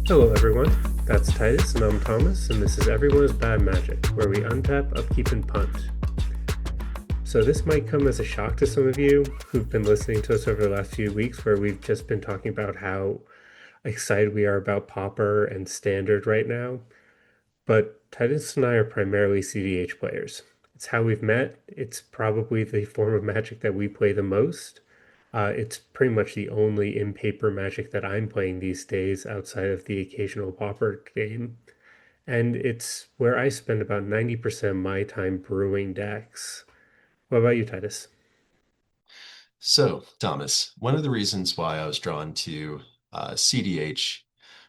Hello, everyone. That's Titus, and I'm Thomas, and this is Everyone's Bad Magic, where we untap, upkeep, and punt. So, this might come as a shock to some of you who've been listening to us over the last few weeks, where we've just been talking about how excited we are about Pauper and Standard right now. But Titus and I are primarily cEDH players. It's how we've met, it's probably the form of magic that we play the most. It's pretty much the only in paper magic that I'm playing these days outside of the occasional Pauper game. And it's where I spend about 90% of my time brewing decks. What about you, Titus? So, Thomas, one of the reasons why I was drawn to cEDH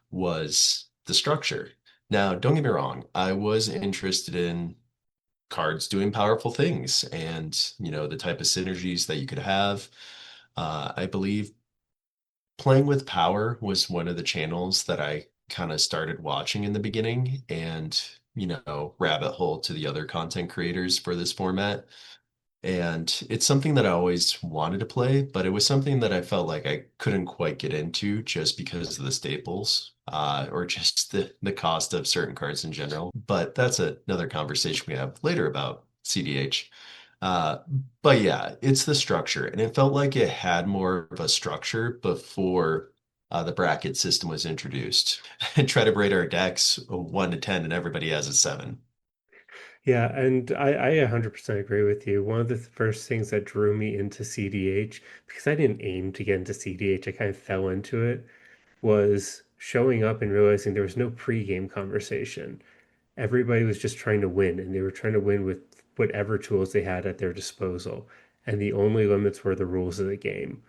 was the structure. Now, don't get me wrong, I was interested in cards doing powerful things and, the type of synergies that you could have. I believe playing with power was one of the channels that I kind of started watching in the beginning and, rabbit hole to the other content creators for this format. And it's something that I always wanted to play, but it was something that I felt like I couldn't quite get into just because of the staples, or just the cost of certain cards in general. But that's another conversation we have later about cEDH. Uh, but yeah, it's the structure, and it felt like it had more of a structure before the bracket system was introduced. And try to rate our decks 1 to 10, and everybody has a 7. Yeah, and I 100% agree with you. One of the first things that drew me into cEDH, because I didn't aim to get into cEDH, I kind of fell into it, was showing up and realizing there was no pre-game conversation. Everybody was just trying to win, and they were trying to win with whatever tools they had at their disposal. And the only limits were the rules of the game.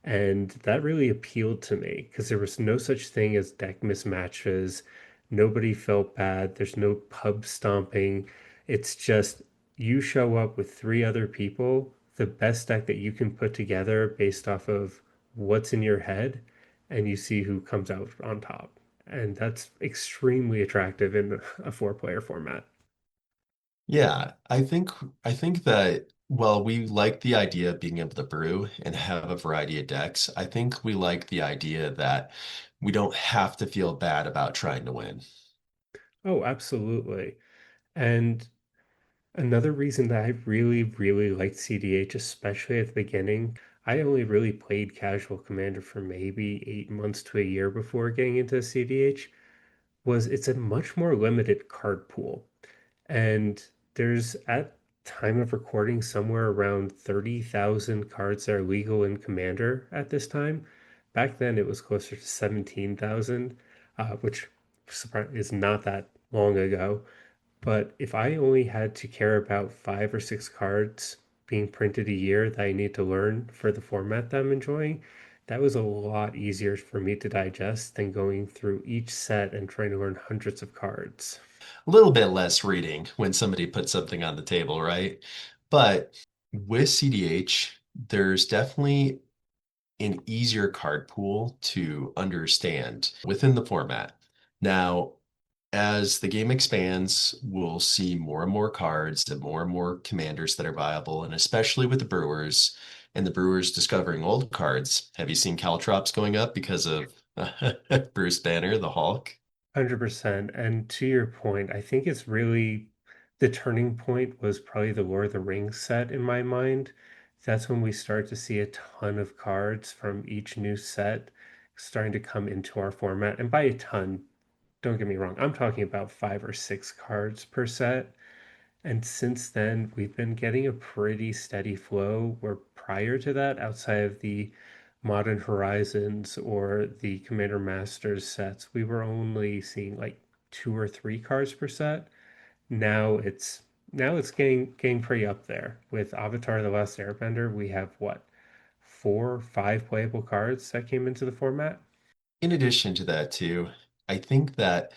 And that really appealed to me because there was no such thing as deck mismatches. Nobody felt bad. There's no pub stomping. It's just you show up with three other people, the best deck that you can put together based off of what's in your head, and you see who comes out on top. And that's extremely attractive in a four-player format. Yeah, I think that well, we like the idea of being able to brew and have a variety of decks. I think we like the idea that we don't have to feel bad about trying to win. Oh, absolutely. And another reason that I really, really liked cEDH, especially at the beginning, I only really played casual Commander for maybe 8 months to a year before getting into cEDH, was it's a much more limited card pool. And there's at time of recording somewhere around 30,000 cards that are legal in Commander at this time. Back then it was closer to 17,000, which is not that long ago. But if I only had to care about 5 or 6 cards being printed a year that I need to learn for the format that I'm enjoying, that was a lot easier for me to digest than going through each set and trying to learn hundreds of cards. A little bit less reading when somebody puts something on the table, right? But with cEDH, there's definitely an easier card pool to understand within the format. Now, as the game expands, we'll see more and more cards and more commanders that are viable, and especially with the Brewers and the Brewers discovering old cards. Have you seen Caltrops going up because of Bruce Banner, the Hulk? 100%. And to your point, I think it's really the turning point was probably the Lord of the Rings set in my mind. That's when we start to see a ton of cards from each new set starting to come into our format. And by a ton, don't get me wrong, I'm talking about 5 or 6 cards per set. And since then, we've been getting a pretty steady flow. Where prior to that, outside of the Modern Horizons or the Commander Masters sets, we were only seeing like 2 or 3 cards per set. Now it's getting pretty up there. With Avatar: The Last Airbender, we have what, 4 or 5 playable cards that came into the format? In addition to that, too, I think that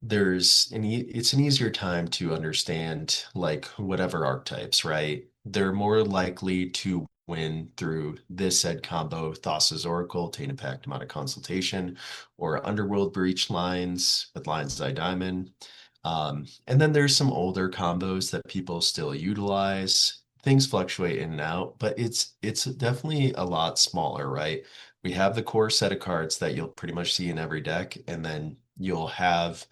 it's an easier time to understand like whatever archetypes, right? They're more likely to win through this said combo, Thassa's Oracle, Tainted Pact, Demonic Consultation, or Underworld Breach lines with Lion's Eye Diamond. And then there's some older combos that people still utilize things fluctuate in and out, but it's definitely a lot smaller, right? We have the core set of cards that you'll pretty much see in every deck, and then you'll have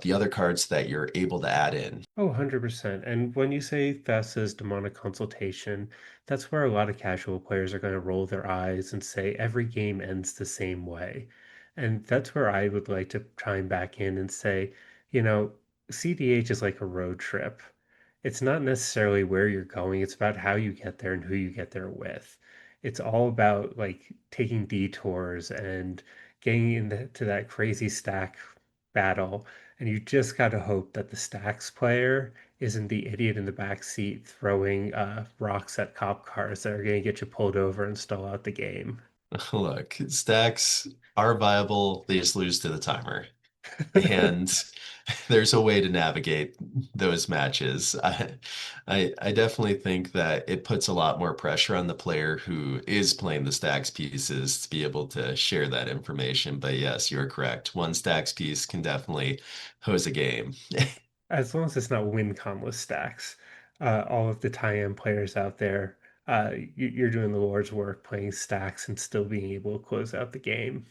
the other cards that you're able to add in. Oh, 100%. And when you say Thessa's demonic consultation, that's where a lot of casual players are going to roll their eyes and say every game ends the same way. And that's where I would like to chime back in and say, you know, CDH is like a road trip. It's not necessarily where you're going, it's about how you get there and who you get there with. It's all about like taking detours and getting into that crazy stack battle, and you just got to hope that the stacks player isn't the idiot in the back seat throwing rocks at cop cars that are going to get you pulled over and stall out the game. Look, stacks are viable, they just lose to the timer. And there's a way to navigate those matches. I definitely think that it puts a lot more pressure on the player who is playing the stacks pieces to be able to share that information. But yes, you're correct. One stacks piece can definitely hose a game. As long as it's not win conless stacks, all of the tie-in players out there, you're doing the Lord's work playing stacks and still being able to close out the game.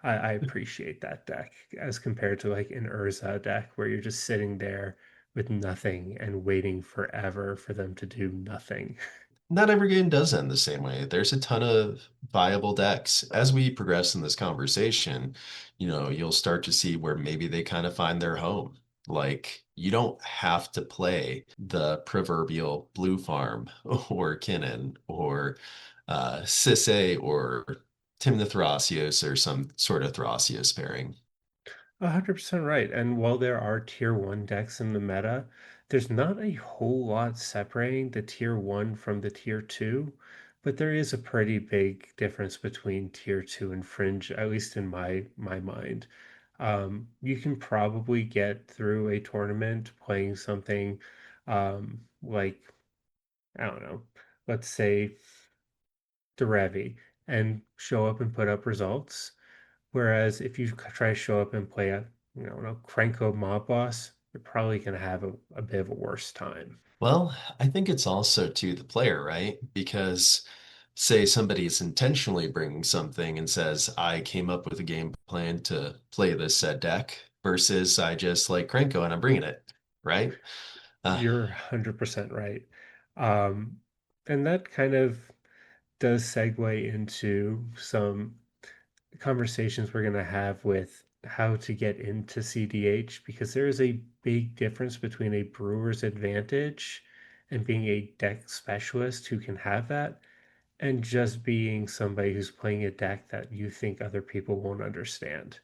I appreciate that deck as compared to like an Urza deck where you're just sitting there with nothing and waiting forever for them to do nothing. Not every game does end the same way. There's a ton of viable decks. As we progress in this conversation, you'll start to see where maybe they kind of find their home. Like, you don't have to play the proverbial blue farm or Kinnan or Sisay or Timna Thrasios or some sort of Thrasios pairing. 100% right. And while there are tier one decks in the meta, there's not a whole lot separating the tier one from the tier two, but there is a pretty big difference between tier two and fringe, at least in my mind. You can probably get through a tournament playing something like, I don't know, let's say Derevi and show up and put up results. Whereas if you try to show up and play a, Cranko mob boss, you're probably going to have a bit of a worse time. Well, I think it's also to the player, right? Because say somebody is intentionally bringing something and says, I came up with a game plan to play this said deck versus I just like Krenko and I'm bringing it, right? Uh, You're 100% right. Um, and that kind of does segue into some conversations we're going to have with how to get into cEDH because there is a big difference between a brewer's advantage and being a deck specialist who can have that and just being somebody who's playing a deck that you think other people won't understand.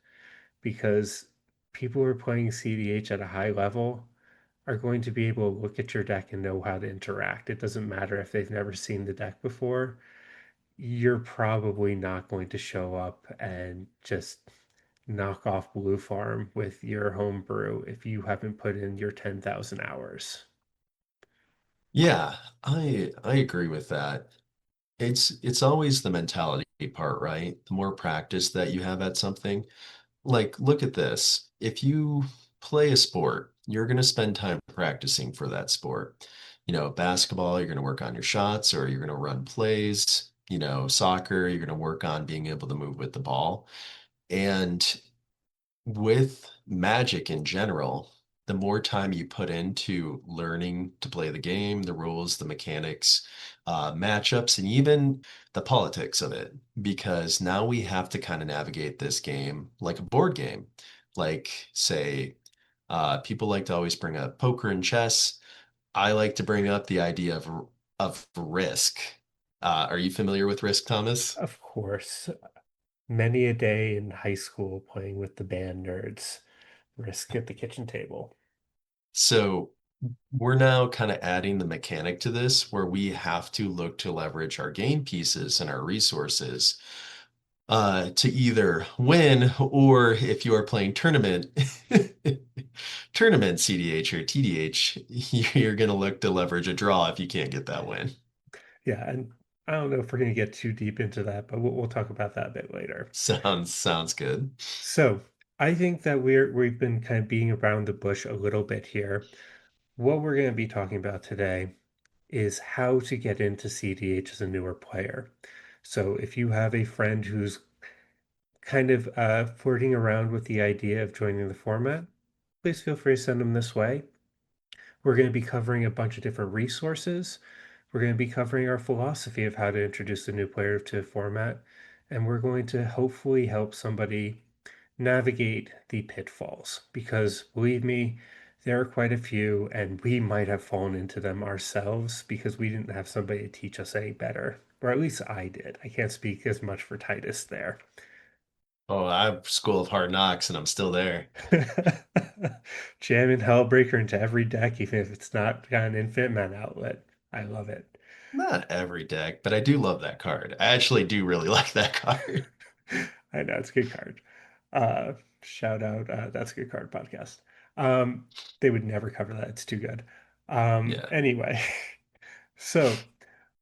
Because people who are playing cEDH at a high level are going to be able to look at your deck and know how to interact. It doesn't matter if they've never seen the deck before. You're probably not going to show up and just knock off Blue Farm with your home brew if you haven't put in your 10,000 hours. yeah, I agree with that. It's always the mentality part, right? The more practice that you have at something, like, look at this. If you play a sport, you're going to spend time practicing for that sport. Basketball, you're going to work on your shots or you're going to run plays. Soccer, you're going to work on being able to move with the ball. And with Magic in general, the more time you put into learning to play the game, the rules, the mechanics, matchups, and even the politics of it, because now we have to kind of navigate this game like a board game. Like, say, people like to always bring up poker and chess. I like to bring up the idea of Risk. Are you familiar with Risk, Thomas? Of course, many a day in high school playing with the band nerds, risk at the kitchen table. So we're now kind of adding the mechanic to this where we have to look to leverage our game pieces and our resources to either win or if you are playing tournament CDH or TDH, you're going to look to leverage a draw if you can't get that win. Yeah, and I don't know if we're going to get too deep into that, but we'll talk about that a bit later. Sounds good. So I think that we've been kind of beating around the bush a little bit here. What we're going to be talking about today is how to get into cEDH as a newer player. So if you have a friend who's kind of flirting around with the idea of joining the format, please feel free to send them this way. We're going to be covering a bunch of different resources. We're going to be covering our philosophy of how to introduce a new player to the format, and we're going to hopefully help somebody navigate the pitfalls because believe me, there are quite a few, and we might have fallen into them ourselves because we didn't have somebody to teach us any better. Or at least I did. I can't speak as much for Titus there. Oh, I'm School of Hard Knocks and I'm still there. Jamming Hellbreaker into every deck, even if it's not got an infinite mana outlet. I love it. Not every deck, but I do love that card. I actually do really like that card. I know it's a good card. Uh, Shout out, that's a good card podcast. Um, they would never cover that. It's too good. Yeah. Anyway, so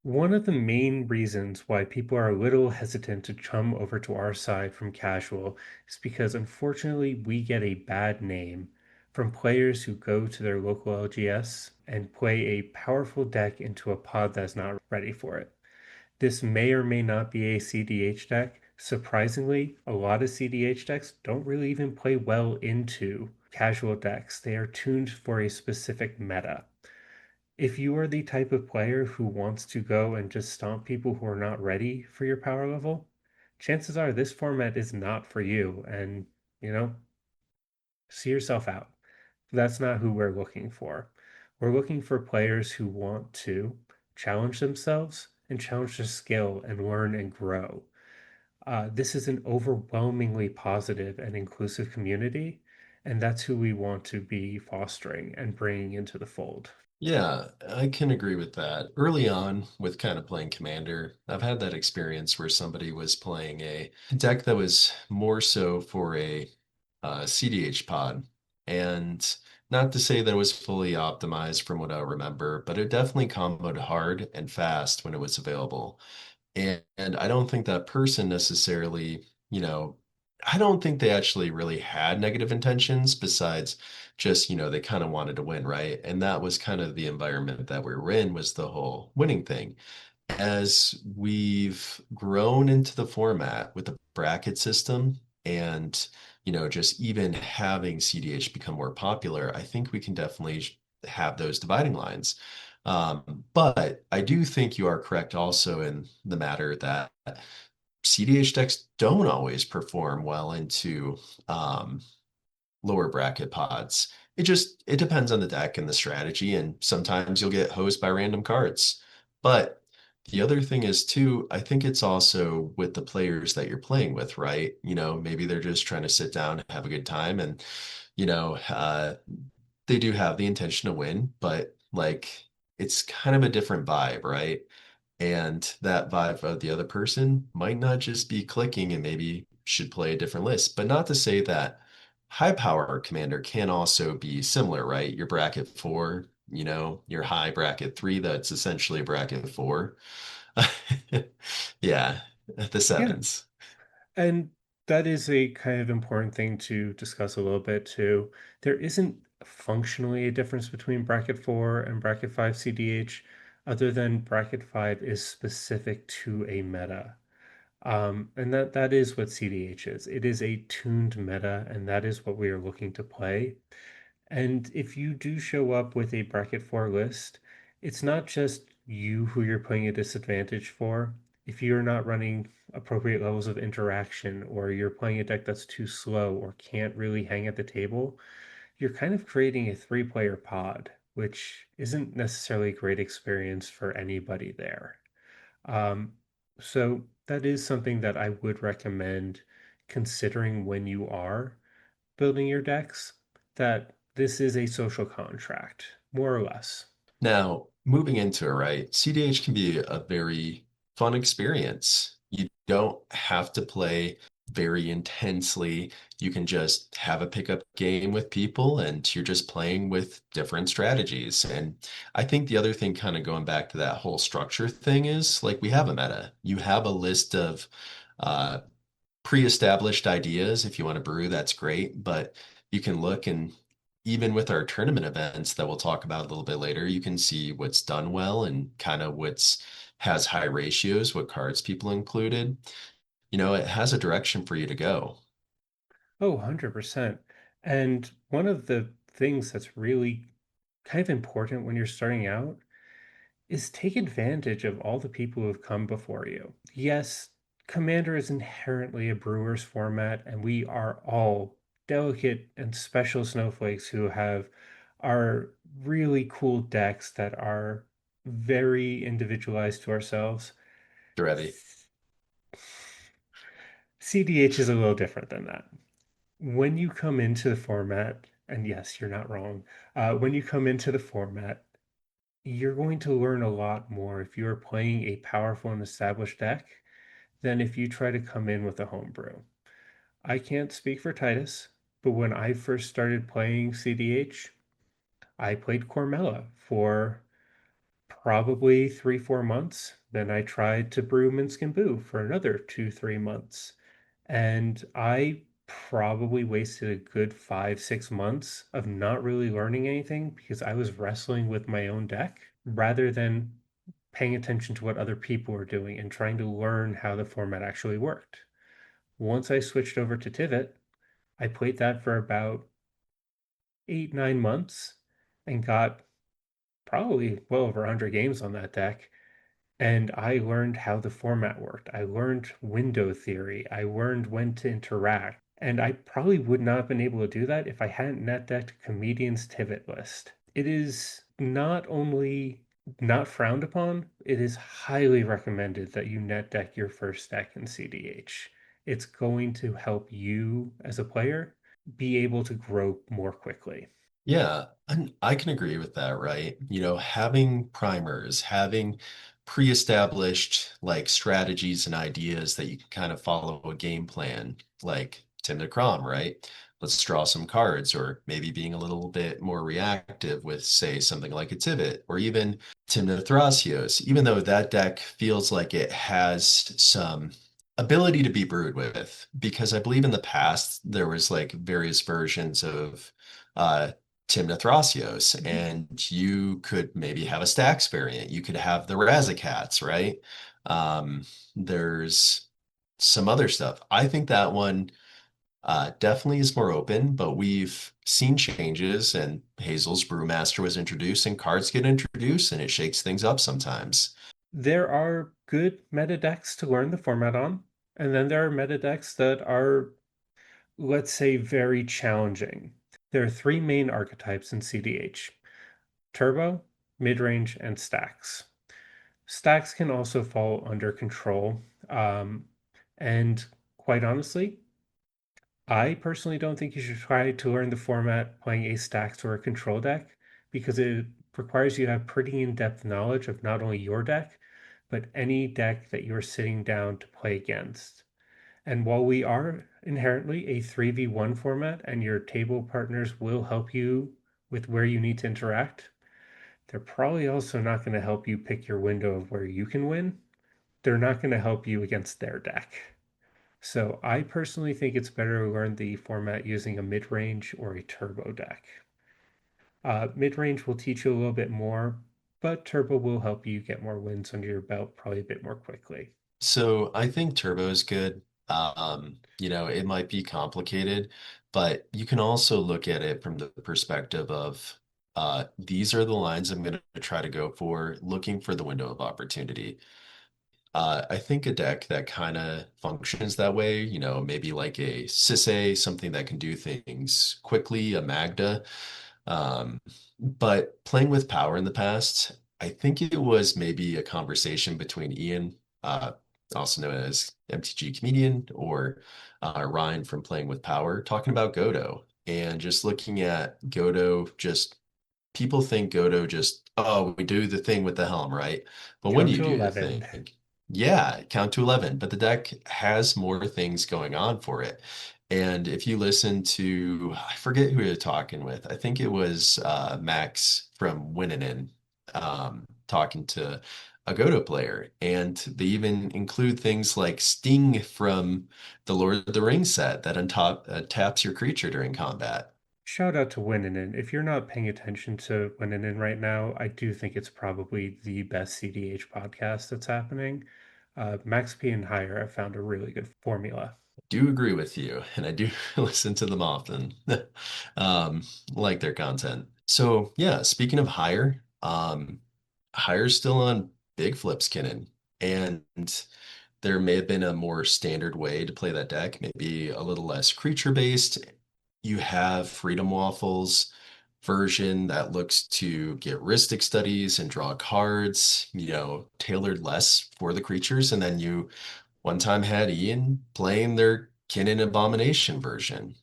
one of the main reasons why people are a little hesitant to come over to our side from casual is because unfortunately we get a bad name from players who go to their local LGS and play a powerful deck into a pod that's not ready for it. This may or may not be a cEDH deck. Surprisingly, a lot of cEDH decks don't really even play well into casual decks. They are tuned for a specific meta. If you are the type of player who wants to go and just stomp people who are not ready for your power level, chances are this format is not for you. And, you know, see yourself out. That's not who we're looking for. We're looking for players who want to challenge themselves and challenge their skill and learn and grow. This is an overwhelmingly positive and inclusive community, and that's who we want to be fostering and bringing into the fold. Yeah, I can agree with that. Early on, with kind of playing Commander, I've had that experience where somebody was playing a deck that was more so for a CDH pod. And not to say that it was fully optimized from what I remember, but it definitely comboed hard and fast when it was available. And I don't think that person necessarily, I don't think they actually really had negative intentions besides just, they kind of wanted to win, right? And that was kind of the environment that we were in was the whole winning thing. As we've grown into the format with the bracket system and, just even having CDH become more popular, I think we can definitely have those dividing lines. But I do think you are correct also in the matter that CDH decks don't always perform well into um, lower bracket pods. It depends on the deck and the strategy, and sometimes you'll get hosed by random cards. But the other thing is too, I think it's also with the players that you're playing with, right? Maybe they're just trying to sit down and have a good time, and you know, uh, they do have the intention to win, but like it's kind of a different vibe, right? And that vibe of the other person might not just be clicking and maybe should play a different list. But not to say that high power commander can also be similar, right? Your bracket four, your high bracket three, that's essentially a bracket four. Yeah, the Yeah, sevens. and that is a kind of important thing to discuss a little bit too. There isn't functionally a difference between bracket 4 and bracket 5 cEDH, other than bracket 5 is specific to a meta. And that is what cEDH is. It is a tuned meta, and that is what we are looking to play. And if you do show up with a bracket 4 list, it's not just you who you're putting a disadvantage for. If you're not running appropriate levels of interaction, or you're playing a deck that's too slow or can't really hang at the table, you're kind of creating a three-player pod, which isn't necessarily a great experience for anybody there. Um, so that is something that I would recommend considering when you are building your decks, that this is a social contract, more or less. Now, moving into it, right? CDH can be a very fun experience. You don't have to play very intensely. You can just have a pickup game with people and you're just playing with different strategies. And I think the other thing, kind of going back to that whole structure thing, is like we have a meta. You have a list of uh, pre-established ideas. If you want to brew, that's great. But you can look and even with our tournament events that we'll talk about a little bit later, you can see what's done well and kind of what's has high ratios, what cards people included. It has a direction for you to go. Oh, 100%. And one of the things that's really kind of important when you're starting out is take advantage of all the people who have come before you. Yes, Commander is inherently a Brewers format, and we are all delicate and special snowflakes who have our really cool decks that are very individualized to ourselves. Ready. cEDH is a little different than that. When you come into the format, and yes, you're not wrong, when you come into the format, you're going to learn a lot more if you are playing a powerful and established deck than if you try to come in with a homebrew. I can't speak for Titus, but when I first started playing cEDH, I played Cormella for probably 3, 4 months. Then I tried to brew Minsk and Boo for another 2, 3 months. And I probably wasted a good 5, 6 months of not really learning anything because I was wrestling with my own deck rather than paying attention to what other people were doing and trying to learn how the format actually worked. Once I switched over to Tivit, I played that for about 8, 9 months and got probably well over 100 games on that deck. And I learned how the format worked. I learned window theory. I learned when to interact. And I probably would not have been able to do that if I hadn't net decked Comedian's Tivit list. It is not only not frowned upon, it is highly recommended that you net deck your first deck in cEDH. It's going to help you as a player be able to grow more quickly. Yeah, and I can agree with that, right? Having primers, having pre-established like strategies and ideas that you can kind of follow a game plan, like Tim the Crom, right? Let's draw some cards, or maybe being a little bit more reactive with, say, something like a Tivit, or even Tim the Thrasios, even though that deck feels like it has some ability to be brewed with, because I believe in the past there was like various versions of uh Tim Thrasios, Mhm. and you could maybe have a stacks variant. You could have the Razakats, right? Um, there's some other stuff. I think that one definitely is more open, but we've seen changes, and Hazel's Brewmaster was introduced, and cards get introduced, and it shakes things up sometimes. There are good meta decks to learn the format on, and then there are meta decks that are, let's say, very challenging. There are three main archetypes in cEDH: Turbo, Midrange, and Stacks. Stacks can also fall under control. And quite honestly, I personally don't think you should try to learn the format playing a Stacks or a control deck because it requires you to have pretty in-depth knowledge of not only your deck, but any deck that you're sitting down to play against. And while we are inherently a 3v1 format and your table partners will help you with where you need to interact, they're probably also not going to help you pick your window of where you can win. They're not going to help you against their deck. So I personally think it's better to learn the format using a mid-range or a turbo deck. Mid-range will teach you a little bit more, but turbo will help you get more wins under your belt probably a bit more quickly. So I think Turbo is good. It might be complicated, but you can also look at it from the perspective of these are the lines I'm going to try to go for, looking for the window of opportunity. I think a deck that kind of functions that way, maybe like a Sisay, something that can do things quickly, a Magda. But playing with power in the past, I think it was maybe a conversation between Ian, uh, also known as MTG Comedian, or Ryan from Playing with Power, talking about Godo and just looking at Godo. Just people think Godo just, oh, we do the thing with the helm, right? But when do Count you to do the 11. thing? Yeah, count to 11, but the deck has more things going on for it. And if you listen to, I forget who you're talking with. I think it was Max from Winnin, talking to a Godo player. And they even include things like Sting from the Lord of the Rings set that untap taps your creature during combat. Shout out to Winnin. If you're not paying attention to Winnin right now, I do think it's probably the best CDH podcast that's happening. Max P and Higher have found a really good formula. Do agree with you, and I do listen to them often. Um, like their content. So yeah, speaking of hire, hire's still on big flips, Kinnan, and there may have been a more standard way to play that deck, maybe a little less creature based. You have Freedom Waffles version that looks to get Ristic studies and draw cards, tailored less for the creatures, and then you one time had Ian playing their Kinnan Abomination version.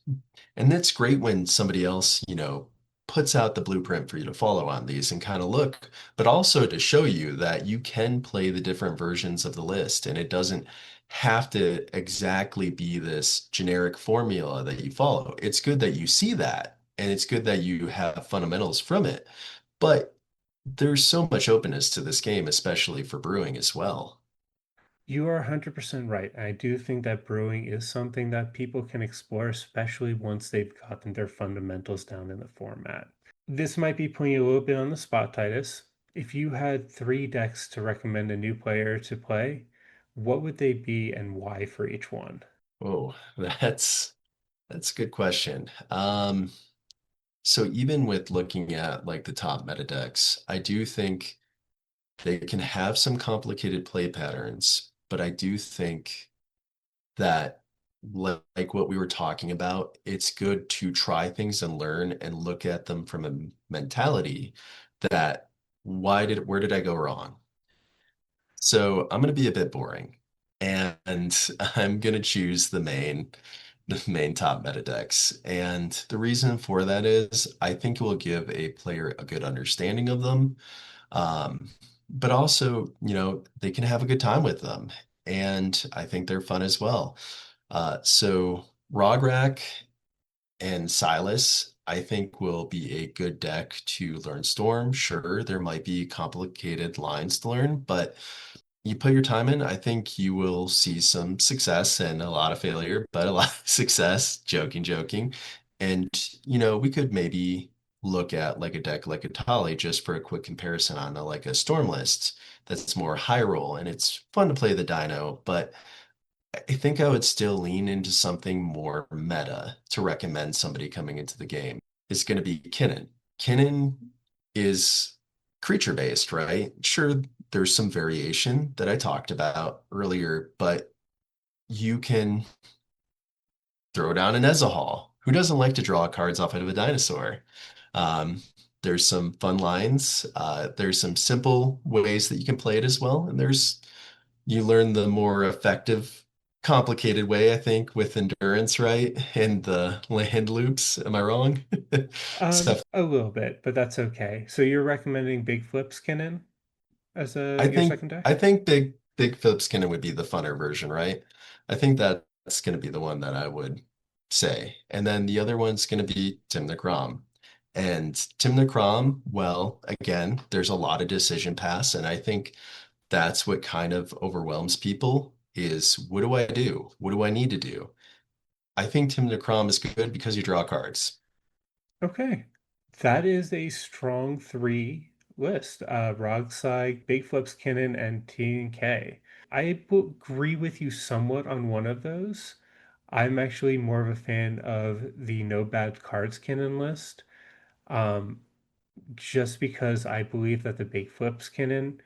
And that's great when somebody else, puts out the blueprint for you to follow on these and kind of look, but also to show you that you can play the different versions of the list and it doesn't have to exactly be this generic formula that you follow. It's good that you see that and it's good that you have fundamentals from it, but there's so much openness to this game, especially for brewing as well. You are 100% right. I do think that brewing is something that people can explore, especially once they've gotten their fundamentals down in the format. This might be putting you a little bit on the spot, Titus. If you had three decks to recommend a new player to play, what would they be and why for each one? Oh, that's a good question. So even with looking at like the top meta decks, I do think they can have some complicated play patterns, but I do think that like what we were talking about, it's good to try things and learn and look at them from a mentality that where did I go wrong? So I'm going to be a bit boring and I'm going to choose the main top meta decks. And the reason for that is I think it will give a player a good understanding of them. Um, but also, they can have a good time with them. And I think they're fun as well. So Rograk and Silas, I think will be a good deck to learn Storm. Sure, there might be complicated lines to learn, but you put your time in, I think you will see some success and a lot of failure, but a lot of success. Joking, joking. And, we could maybe look at like a deck like a Tali just for a quick comparison on like a Storm list that's more high roll and it's fun to play the Dino, but I think I would still lean into something more meta to recommend somebody coming into the game. Is going to be Kinnan. Kinnan is creature based, right? Sure, there's some variation that I talked about earlier, but you can throw down an Ezahal. Who doesn't like to draw cards off of a dinosaur? Um, there's some fun lines. There's some simple ways that you can play it as well, and you learn the more effective, complicated way, I think, with endurance, right? And the land loops. Am I wrong? Stuff. A little bit, but that's okay. So you're recommending Big Flip Skinnin as I your think second I deck? think Big Philip Skinner would be the funner version, right? I think that's going to be the one that I would say. And then the other one's going to be Tim the Crom. And Tim the Crom, well, again, there's a lot of decision paths, and I think that's what kind of overwhelms people is what do I do? What do I need to do? I think Tim DeCrom is good because you draw cards. Okay. That is a strong three list. Rogside, Big Flips, Kinnan, and T and K. I will agree with you somewhat on one of those. I'm actually more of a fan of the no bad cards Kinnan list. Um, just because I believe that the Big Flips Kinnan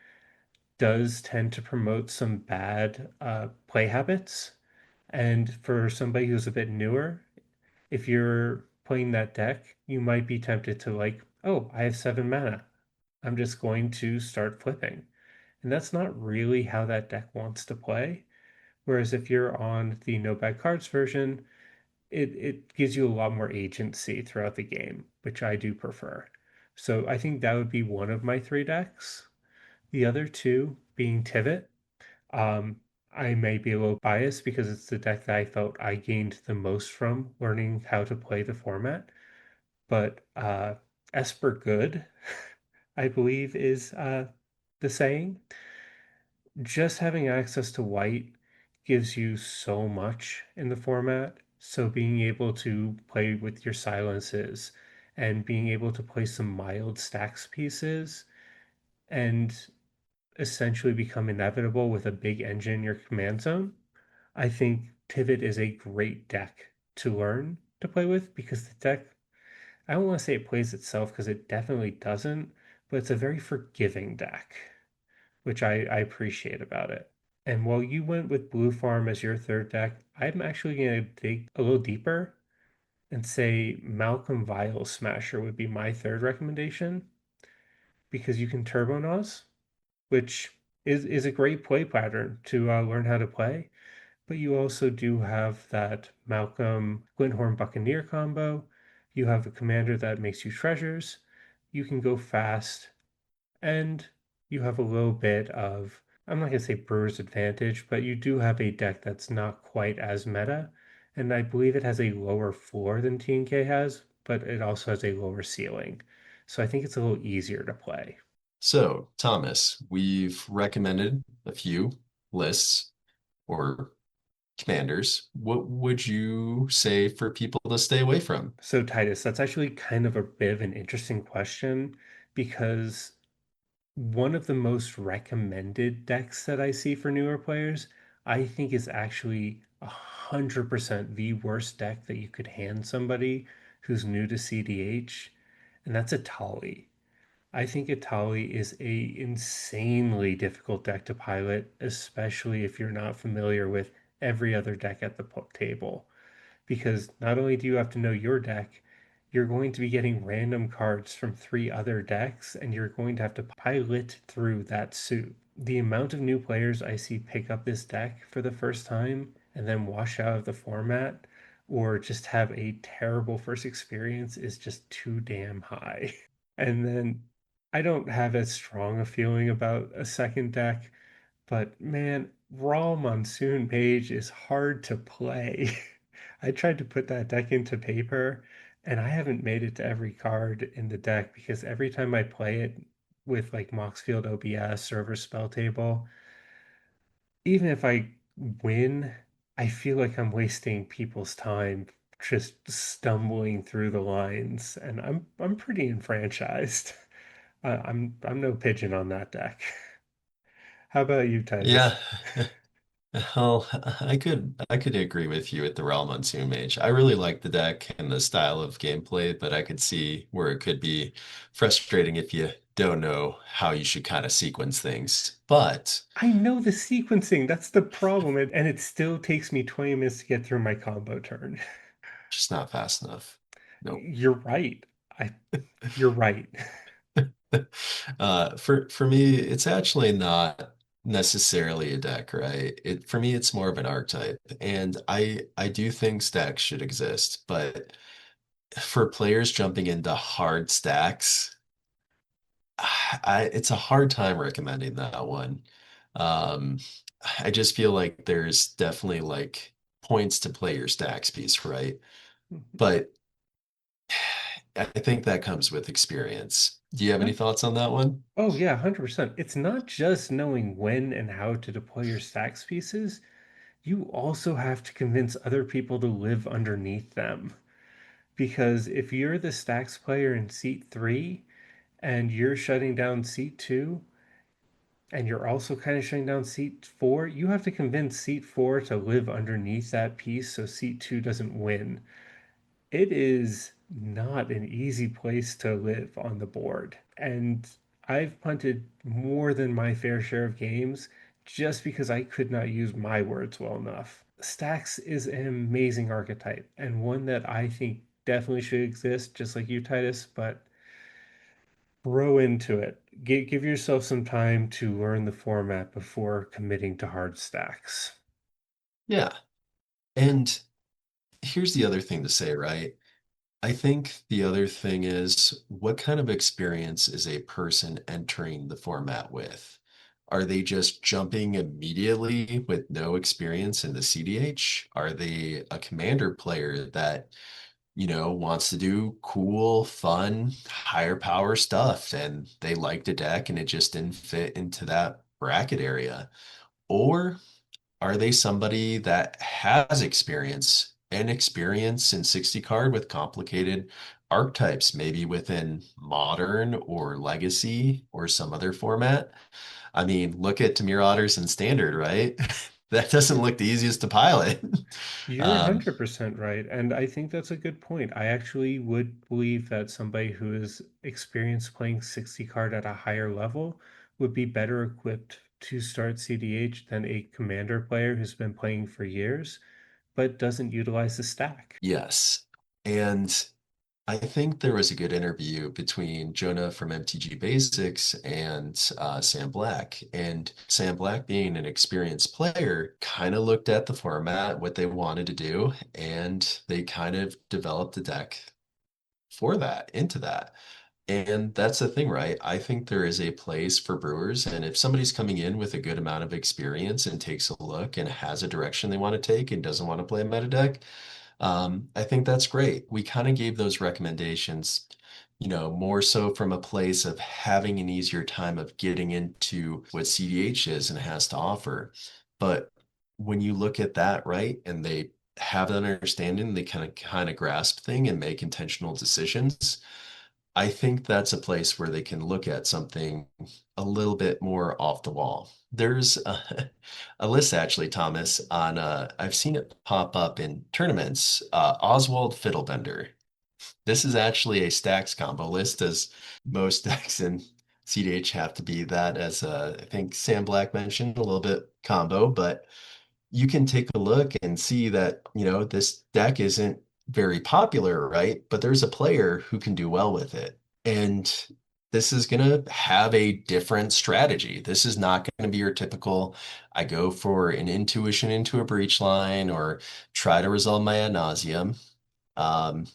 does tend to promote some bad play habits. And for somebody who's a bit newer, if you're playing that deck, you might be tempted to like, oh, I have 7 mana. I'm just going to start flipping. And that's not really how that deck wants to play. Whereas if you're on the no bad cards version, it gives you a lot more agency throughout the game, which I do prefer. So I think that would be one of my three decks. The other two being Tivit. Um, I may be a little biased because it's the deck that I felt I gained the most from learning how to play the format. But Esper Good, I believe, is the saying. Just having access to white gives you so much in the format. So being able to play with your silences and being able to play some mild stacks pieces and essentially become inevitable with a big engine in your command zone, I think Pivot is a great deck to learn to play with because the deck, I don't want to say it plays itself because it definitely doesn't, but it's a very forgiving deck, which I appreciate about it. And while you went with Blue Farm as your third deck, I'm actually going to dig a little deeper and say Malcolm Vile Smasher would be my third recommendation because you can Turbo Nos, which is a great play pattern to learn how to play. But you also do have that Malcolm Glinthorn Buccaneer combo. You have a commander that makes you treasures. You can go fast, and you have a little bit of, I'm not going to say Brewer's advantage, but you do have a deck that's not quite as meta. And I believe it has a lower floor than TNK has, but it also has a lower ceiling. So I think it's a little easier to play. So, Thomas, we've recommended a few lists or commanders. What would you say for people to stay away from? So, Titus, that's actually kind of a bit of an interesting question because one of the most recommended decks that I see for newer players, I think is actually 100% the worst deck that you could hand somebody who's new to cEDH, and that's Atali. I think Atali is a insanely difficult deck to pilot, especially if you're not familiar with every other deck at the table because not only do you have to know your deck, you're going to be getting random cards from three other decks, and you're going to have to pilot through that suit. The amount of new players I see pick up this deck for the first time and then wash out of the format or just have a terrible first experience is just too damn high. And then I don't have as strong a feeling about a second deck, but man, Raw Monsoon Mage is hard to play. I tried to put that deck into paper, and I haven't made it to every card in the deck because every time I play it with like Moxfield OBS, server spell table, even if I win, I feel like I'm wasting people's time just stumbling through the lines, and I'm pretty enfranchised. I'm no pigeon on that deck. How about you, Titus? Yeah, well, I could agree with you at the Realm Monsoon Mage. I really like the deck and the style of gameplay, but I could see where it could be frustrating if you don't know how you should kind of sequence things. But I know the sequencing, that's the problem, and it still takes me 20 minutes to get through my combo turn. just not fast enough. Nope. You're right. I you're right. For me, it's actually not necessarily a deck, right? It for me, it's more of an archetype, and I do think stacks should exist, but for players jumping into hard stacks, it's a hard time recommending that one. Um, I just feel like there's definitely like points to play your stacks piece, right? But I think that comes with experience. Do you have any thoughts on that one? Oh yeah, 100%. It's not just knowing when and how to deploy your stacks pieces. You also have to convince other people to live underneath them. Because if you're the stacks player in seat 3 and you're shutting down seat 2, and you're also kind of shutting down seat 4, you have to convince seat 4 to live underneath that piece so seat 2 doesn't win. It is not an easy place to live on the board. And I've punted more than my fair share of games just because I could not use my words well enough. Stacks is an amazing archetype and one that I think definitely should exist, just like you, Titus, but grow into it. Give yourself some time to learn the format before committing to hard stacks. Yeah. And here's the other thing to say, right? I think the other thing is what kind of experience is a person entering the format with? Are they just jumping immediately with no experience in the cEDH? Are they a commander player that, wants to do cool, fun, higher power stuff and they liked a deck and it just didn't fit into that bracket area? Or are they somebody that has experience and experience in 60 card with complicated archetypes, maybe within modern or legacy or some other format. I mean, look at Tamir Otters in standard, right? That doesn't look the easiest to pilot. You're Um, 100% right. And I think that's a good point. I actually would believe that somebody who is experienced playing 60 card at a higher level would be better equipped to start cEDH than a commander player who's been playing for years but doesn't utilize the stack. yes. And I think there was a good interview between Jonah from MTG Basics and Sam Black. And Sam Black, being an experienced player, kind of looked at the format, what they wanted to do, and they kind of developed a deck for that, into that. And that's the thing, right? I think there is a place for brewers, and if somebody's coming in with a good amount of experience and takes a look and has a direction they want to take and doesn't want to play a meta deck, I think that's great. We kind of gave those recommendations, more so from a place of having an easier time of getting into what CDH is and has to offer. But when you look at that, right, and they have that understanding, they kind of grasp thing and make intentional decisions. I think that's a place where they can look at something a little bit more off the wall. There's a list actually, Thomas, on I've seen it pop up in tournaments. Oswald Fiddlebender. This is actually a stacks combo list, as most decks in CDH have to be that, as I think Sam Black mentioned, a little bit combo, but you can take a look and see that, this deck isn't very popular, right? But there's a player who can do well with it. And this is going to have a different strategy. This is not going to be your typical, I go for an intuition into a breach line or try to resolve my ad nauseum.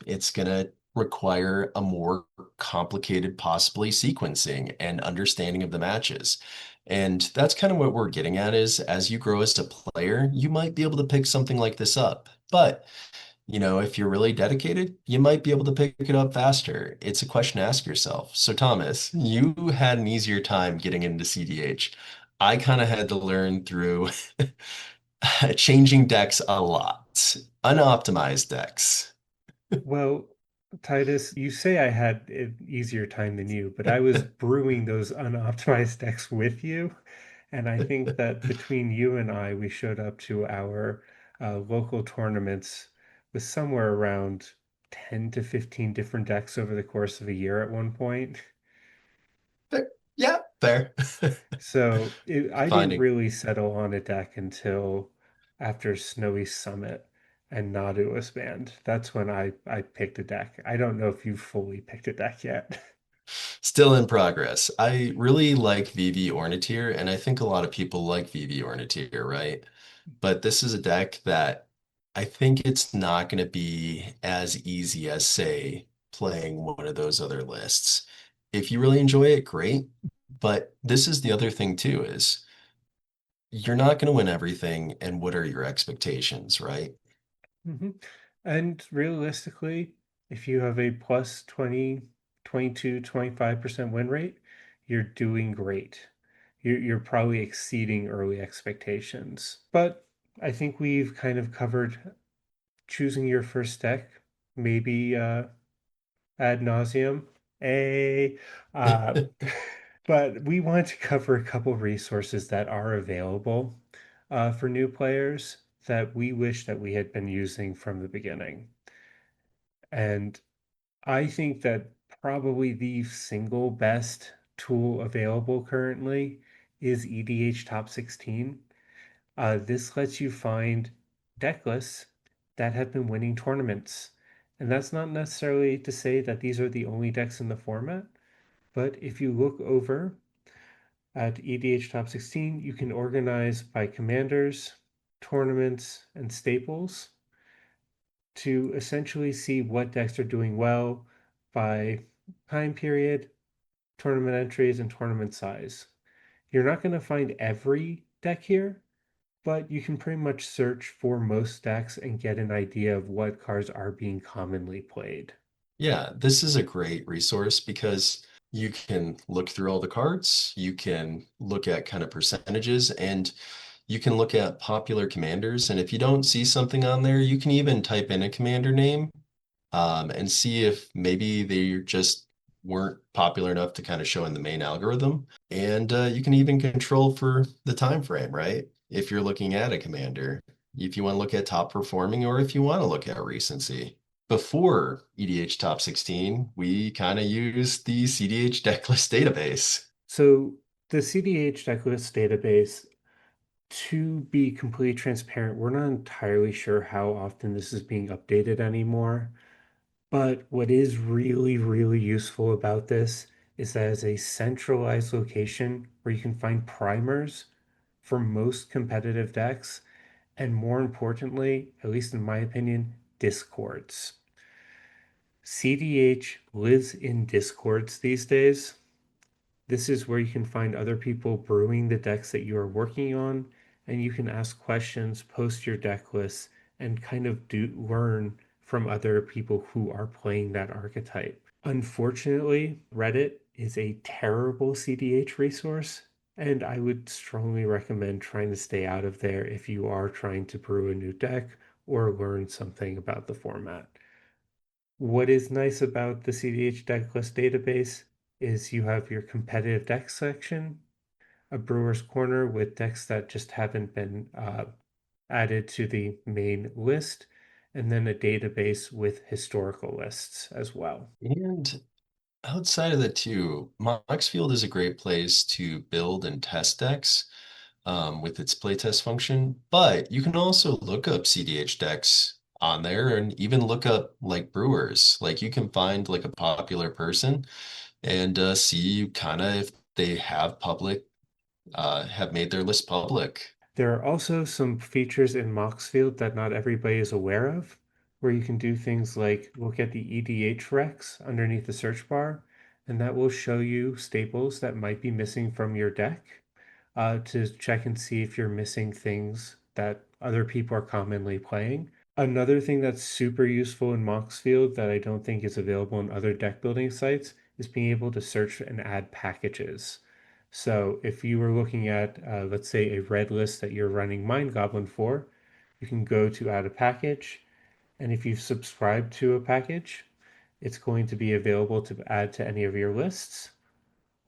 It's going to require a more complicated, possibly sequencing and understanding of the matches. And that's kind of what we're getting at is as you grow as a player, you might be able to pick something like this up. But, if you're really dedicated, you might be able to pick it up faster. It's a question to ask yourself. So, Thomas, you had an easier time getting into CDH. I kind of had to learn through changing decks a lot, unoptimized decks. Well, Titus, you say I had an easier time than you, but I was brewing those unoptimized decks with you. And I think that between you and I, we showed up to our local tournaments with somewhere around 10 to 15 different decks over the course of a year at one point. Fair. Yeah, fair. I didn't Finding. really settle on a deck until after Snowy Summit and Nadu was banned. That's when I picked a deck. I don't know if you fully picked a deck yet. Still in progress. I really like VV Orniteer, and I think a lot of people like VV Orniteer, right? But this is a deck that I think it's not going to be as easy as, say, playing one of those other lists. If you really enjoy it, great. But this is the other thing too, is you're not going to win everything, and what are your expectations, right? Mhm. And realistically, if you have a plus 20, 22, 25% win rate, you're doing great. You're probably exceeding early expectations. But I think we've kind of covered choosing your first deck, maybe ad nauseum. A, uh, but we want to cover a couple resources that are available for new players that we wish that we had been using from the beginning. And I think that probably the single best tool available currently is EDH Top 16. This lets you find deck lists that have been winning tournaments. And that's not necessarily to say that these are the only decks in the format, but if you look over at EDH Top 16, you can organize by commanders, tournaments, and staples to essentially see what decks are doing well by time period, tournament entries, and tournament size. You're not going to find every deck here, but you can pretty much search for most decks and get an idea of what cards are being commonly played. Yeah, this is a great resource because you can look through all the cards, you can look at kind of percentages, and you can look at popular commanders, and if you don't see something on there, you can even type in a commander name and see if maybe they just weren't popular enough to kind of show in the main algorithm. And you can even control for the time frame, right? If you're looking at a commander, if you want to look at top performing or if you want to look at recency. Before EDH Top 16, we kind of used the cEDH decklist database. So the cEDH decklist database, to be completely transparent, we're not entirely sure how often this is being updated anymore. But what is really, really useful about this is that it's a centralized location where you can find primers for most competitive decks, and more importantly, at least in my opinion, discords. cEDH lives in discords these days. This is where you can find other people brewing the decks that you are working on, and you can ask questions, post your deck lists, and kind of do learn from other people who are playing that archetype. Unfortunately, Reddit is a terrible cEDH resource, and I would strongly recommend trying to stay out of there if you are trying to brew a new deck or learn something about the format. What is nice about the cEDH decklist database is you have your competitive deck section, a brewer's corner with decks that just haven't been added to the main list, and then a database with historical lists as well. And outside of that too, Moxfield is a great place to build and test decks with its playtest function, but you can also look up cEDH decks on there and even look up like brewers. Like you can find like a popular person and see kind of if they have made their list public. There are also some features in Moxfield that not everybody is aware of, where you can do things like look at the EDH recs underneath the search bar, and that will show you staples that might be missing from your deck to check and see if you're missing things that other people are commonly playing. Another thing that's super useful in Moxfield that I don't think is available in other deck building sites is being able to search and add packages. So if you were looking at, let's say, a red list that you're running Mind Goblin for, you can go to add a package. And if you've subscribed to a package, it's going to be available to add to any of your lists.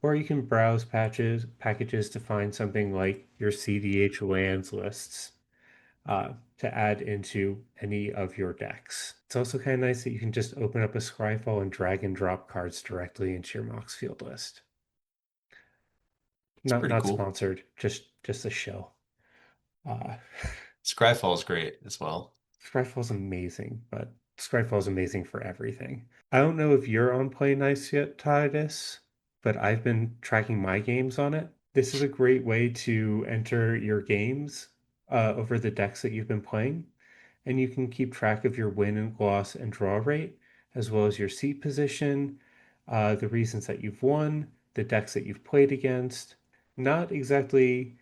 Or you can browse packages to find something like your cEDH lands lists to add into any of your decks. It's also kind of nice that you can just open up a Scryfall and drag and drop cards directly into your Moxfield list. It's pretty Not cool. sponsored, just a show. Uh, Scryfall is great as well. Scryfall's amazing, but Scryfall's amazing for everything. I don't know if you're on Play Nice yet, Titus, but I've been tracking my games on it. This is a great way to enter your games over the decks that you've been playing, and you can keep track of your win and loss and draw rate, as well as your seat position, the reasons that you've won, the decks that you've played against. Not exactly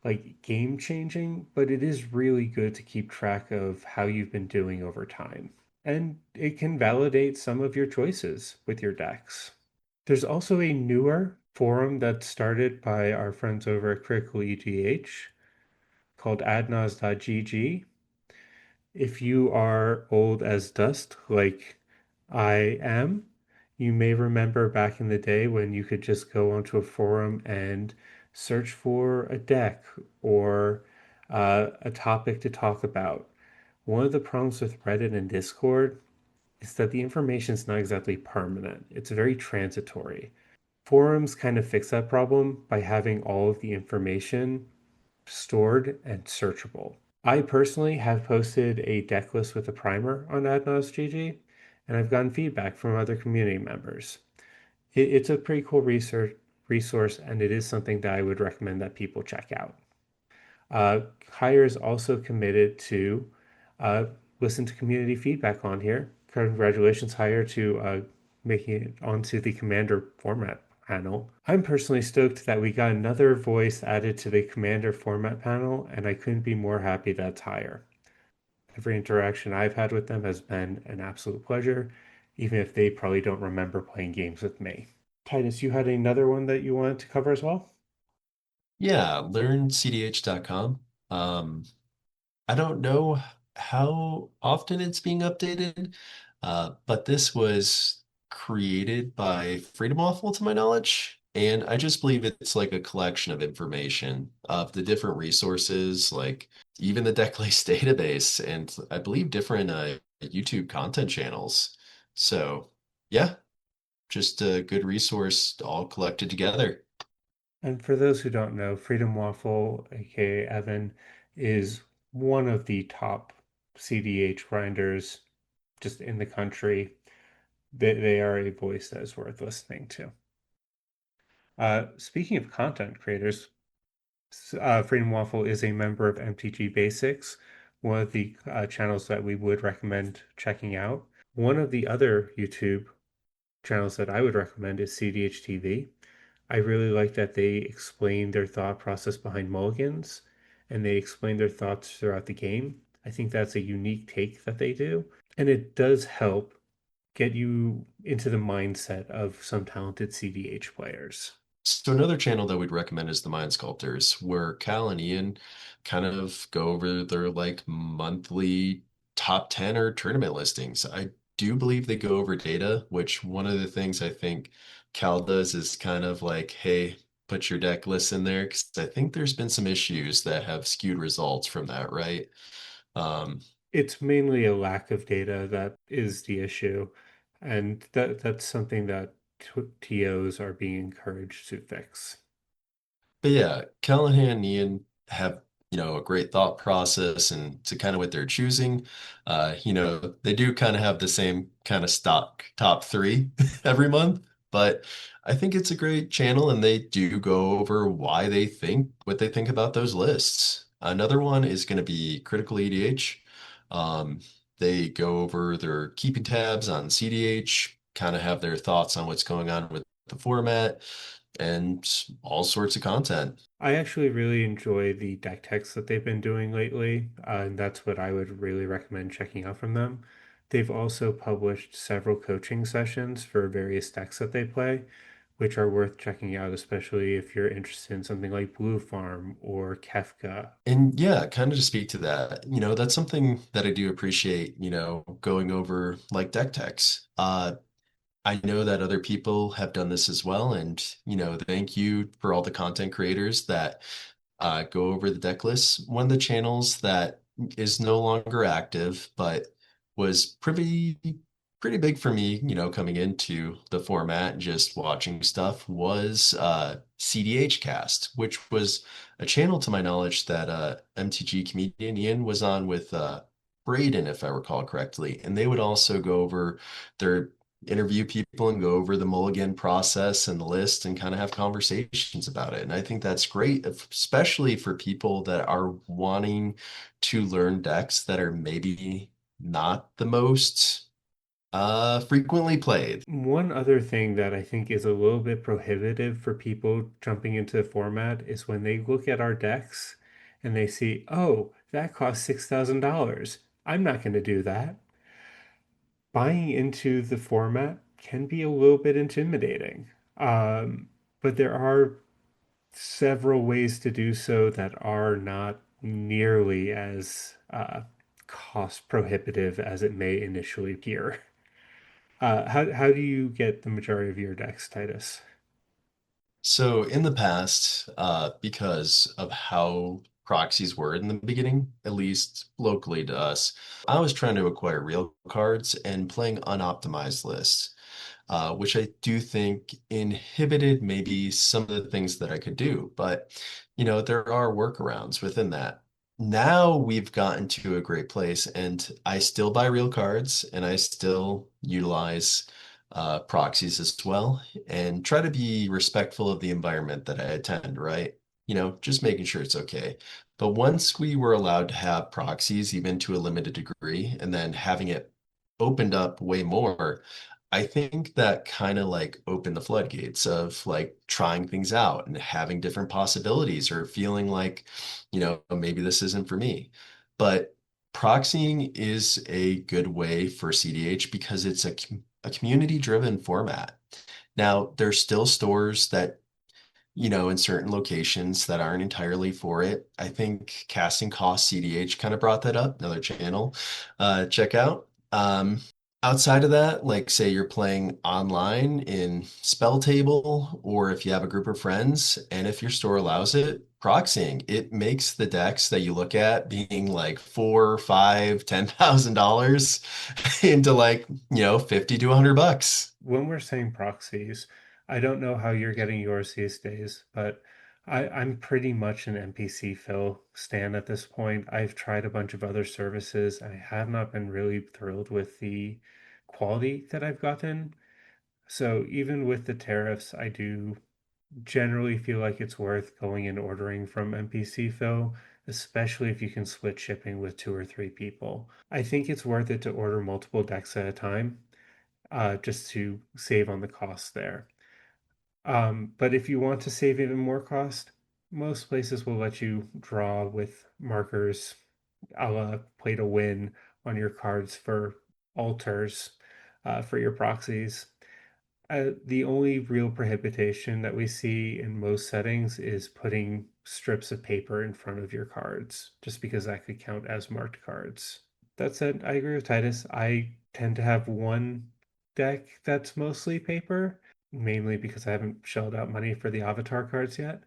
like game changing, but it is really good to keep track of how you've been doing over time. And it can validate some of your choices with your decks. There's also a newer forum that started by our friends over at Critical EDH called adnos.gg. If you are old as dust, like I am, you may remember back in the day when you could just go onto a forum and search for a deck or a topic to talk about. One of the problems with Reddit and Discord is that the information is not exactly permanent. It's very transitory. Forums kind of fix that problem by having all of the information stored and searchable. I personally have posted a deck list with a primer on AdnosGG, and I've gotten feedback from other community members. It's a pretty cool resource, and it is something that I would recommend that people check out. Hire is also committed to uh, listen to community feedback on here. Congratulations, Hire, to making it onto the Commander format panel. I'm personally stoked that we got another voice added to the Commander format panel, and I couldn't be more happy that's Hire. Every interaction I've had with them has been an absolute pleasure, even if they probably don't remember playing games with me. Titus, you had another one that you wanted to cover as well? Yeah, learncdh.com. Um, I don't know how often it's being updated, but this was created by Freedom Waffle to my knowledge. And I just believe it's like a collection of information of the different resources, like even the Decklist database, and I believe different YouTube content channels. So, yeah, just a good resource all collected together. And for those who don't know, Freedom Waffle, aka Evan, is one of the top cEDH grinders just in the country. They are a voice that is worth listening to. Speaking of content creators, Freedom Waffle is a member of MTG Basics, one of the channels that we would recommend checking out. One of the other YouTube channels that I would recommend is cEDH TV. I really like that they explain their thought process behind mulligans and they explain their thoughts throughout the game. I think that's a unique take that they do. And it does help get you into the mindset of some talented cEDH players. So another channel that we'd recommend is the Mind Sculptors, where Cal and Ian kind of go over their like monthly top 10 or tournament listings. I do believe they go over data, which one of the things I think Cal does is kind of like, hey, put your deck lists in there, because I think there's been some issues that have skewed results from that, right? Um, It's mainly a lack of data that is the issue, and that's something that TOs are being encouraged to fix. But yeah, Callahan and Ian have, a great thought process and to kind of what they're choosing. They do kind of have the same kind of stock top three every month, but I think it's a great channel and they do go over why they think what they think about those lists. Another one is going to be Critical EDH. Um, they go over their keeping tabs on cEDH, kind of have their thoughts on what's going on with the format and all sorts of content. I actually really enjoy the deck techs that they've been doing lately, and that's what I would really recommend checking out from them. They've also published several coaching sessions for various decks that they play, which are worth checking out, especially if you're interested in something like Blue Farm or Kefka. And yeah, kind of to speak to that, that's something that I do appreciate, going over like deck techs. I know that other people have done this as well, and thank you for all the content creators that go over the deck lists. One of the channels that is no longer active, but was pretty big for me, coming into the format, just watching stuff was cEDH Cast, which was a channel to my knowledge that MTG comedian Ian was on with Braden, if I recall correctly. And they would also go over their interview people and go over the mulligan process and the list and kind of have conversations about it. And I think that's great, especially for people that are wanting to learn decks that are maybe not the most frequently played. One other thing that I think is a little bit prohibitive for people jumping into the format is when they look at our decks and they see, oh, that costs $6,000. I'm not going to do that. Buying into the format can be a little bit intimidating. But there are several ways to do so that are not nearly as cost prohibitive as it may initially appear. How do you get the majority of your decks, Titus? So in the past, because of how proxies were in the beginning, at least locally to us, I was trying to acquire real cards and playing unoptimized lists. Which I do think inhibited maybe some of the things that I could do. But, there are workarounds within that. Now we've gotten to a great place, and I still buy real cards and I still utilize proxies as well and try to be respectful of the environment that I attend, right? Just making sure it's okay. But once we were allowed to have proxies, even to a limited degree, and then having it opened up way more, I think that kind of like opened the floodgates of like trying things out and having different possibilities or feeling like, maybe this isn't for me. But proxying is a good way for cEDH because it's a community driven format. Now, there's still stores that in certain locations that aren't entirely for it. I think Casting Cost CDH kind of brought that up, another channel check out. Outside of that, like say you're playing online in Spell Table, or if you have a group of friends, and if your store allows it, proxying, it makes the decks that you look at being like four, five, $10,000 into like, 50 to $100. When we're saying proxies, I don't know how you're getting yours these days, but I'm pretty much an NPC fill stan at this point. I've tried a bunch of other services. I have not been really thrilled with the quality that I've gotten. So even with the tariffs, I do generally feel like it's worth going and ordering from NPC fill, especially if you can split shipping with two or three people. I think it's worth it to order multiple decks at a time, just to save on the cost there. But if you want to save even more cost, most places will let you draw with markers a la play to win on your cards for altars, for your proxies. The only real prohibition that we see in most settings is putting strips of paper in front of your cards, just because that could count as marked cards. That said, I agree with Titus. I tend to have one deck that's mostly paper, mainly because I haven't shelled out money for the avatar cards yet.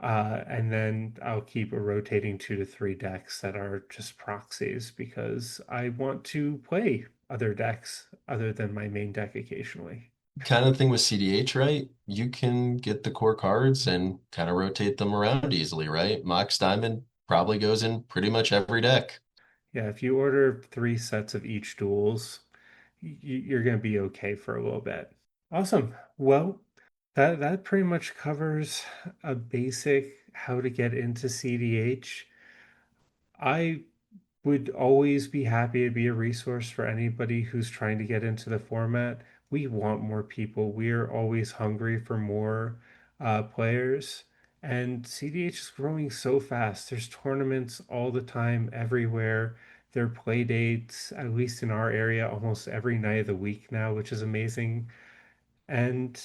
And then I'll keep a rotating two to three decks that are just proxies because I want to play other decks other than my main deck occasionally. Kind of thing with cEDH, right? You can get the core cards and kind of rotate them around easily, right? Mox Diamond probably goes in pretty much every deck. Yeah, if you order three sets of each duels, you're going to be okay for a little bit. Awesome. Well, that pretty much covers a basic how to get into cEDH. I would always be happy to be a resource for anybody who's trying to get into the format. We want more people. We're always hungry for more players. And cEDH is growing so fast. There's tournaments all the time, everywhere. There are play dates, at least in our area, almost every night of the week now, which is amazing. And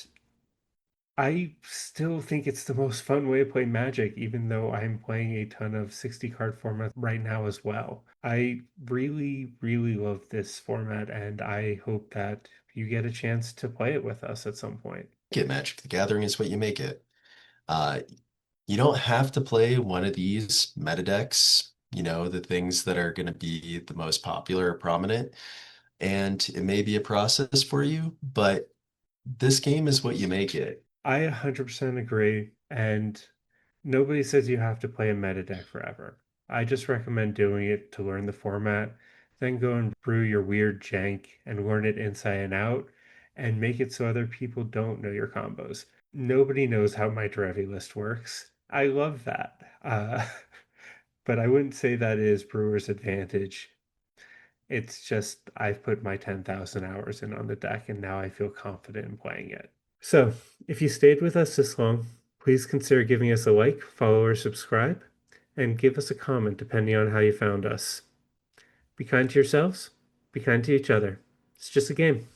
I still think it's the most fun way to play Magic, even though I'm playing a ton of 60 card format right now as well. I really, really love this format, and I hope that you get a chance to play it with us at some point. Get Magic the Gathering is what you make it. Uh, you don't have to play one of these meta decks, the things that are going to be the most popular or prominent. And it may be a process for you, but this game is what you make it. I 100% agree, and nobody says you have to play a meta deck forever. I just recommend doing it to learn the format, then go and brew your weird jank and learn it inside and out, and make it so other people don't know your combos. Nobody knows how my Trevi list works. I love that. But I wouldn't say that is Brewer's advantage. It's just I've put my 10,000 hours in on the deck and now I feel confident in playing it. So, if you stayed with us this long, please consider giving us a like, follow, or subscribe, and give us a comment depending on how you found us. Be kind to yourselves, be kind to each other. It's just a game.